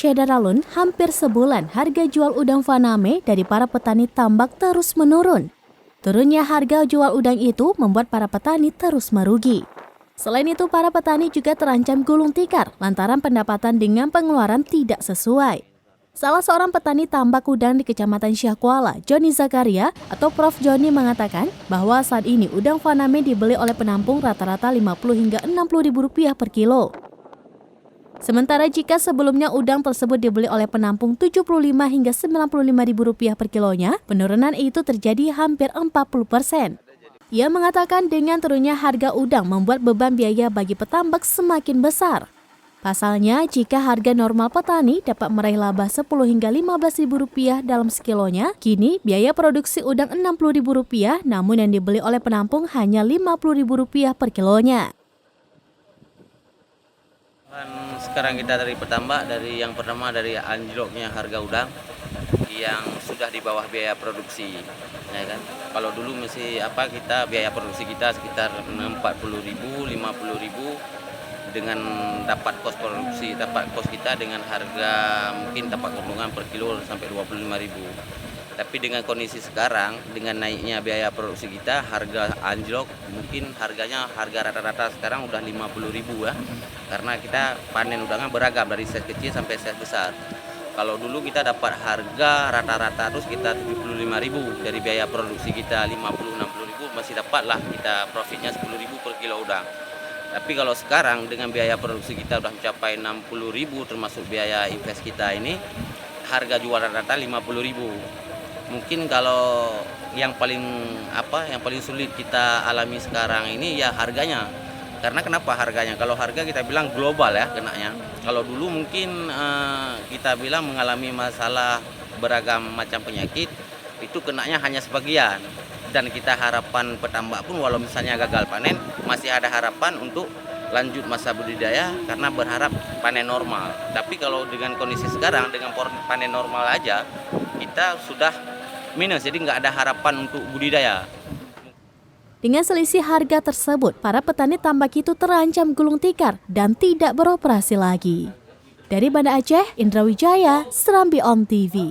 Syedaralun, hampir sebulan harga jual udang faname dari para petani tambak terus menurun. Turunnya harga jual udang itu membuat para petani terus merugi. Selain itu, para petani juga terancam gulung tikar lantaran pendapatan dengan pengeluaran tidak sesuai. Salah seorang petani tambak udang di Kecamatan Syahkuala, Joni Zakaria atau Prof. Joni mengatakan bahwa saat ini udang faname dibeli oleh penampung rata-rata Rp50 hingga Rp60.000 per kilo. Sementara jika sebelumnya udang tersebut dibeli oleh penampung Rp75 hingga Rp95.000 per kilonya, penurunan itu terjadi hampir 40%. Ia mengatakan dengan turunnya harga udang membuat beban biaya bagi petambak semakin besar. Pasalnya, jika harga normal petani dapat meraih laba Rp10 hingga Rp15.000 dalam sekilonya, kini biaya produksi udang Rp60.000, namun yang dibeli oleh penampung hanya Rp50.000 per kilonya. Sekarang kita dari petambak, dari yang pertama dari anjloknya harga udang yang sudah di bawah biaya produksi, ya kan? Kalau dulu kita biaya produksi kita sekitar Rp40.000, Rp50.000 dengan dapat kos produksi, dapat kos kita dengan harga mungkin dapat keuntungan per kilo sampai Rp25.000. Tapi dengan kondisi sekarang, dengan naiknya biaya produksi kita, harga anjlok, mungkin harga rata-rata sekarang udah Rp50.000 ya. Karena kita panen udangnya beragam dari size kecil sampai size besar. Kalau dulu kita dapat harga rata-rata terus kita Rp75.000 dari biaya produksi kita Rp50.000-Rp60.000 masih dapatlah kita profitnya Rp10.000 per kilo udang. Tapi kalau sekarang dengan biaya produksi kita udah mencapai Rp60.000 termasuk biaya invest kita ini, harga jual rata-rata Rp50.000. Mungkin kalau yang paling sulit kita alami sekarang ini ya harganya. Karena kenapa harganya? Kalau harga kita bilang global ya kenanya. Kalau dulu mungkin kita bilang mengalami masalah beragam macam penyakit, itu kenanya hanya sebagian. Dan kita harapan petambak pun walau misalnya gagal panen, masih ada harapan untuk lanjut masa budidaya karena berharap panen normal. Tapi kalau dengan kondisi sekarang, dengan panen normal aja, kita sudah minus, jadi nggak ada harapan untuk budidaya. Dengan selisih harga tersebut, para petani tambak itu terancam gulung tikar dan tidak beroperasi lagi. Dari Banda Aceh, Indra Wijaya, Serambi On TV.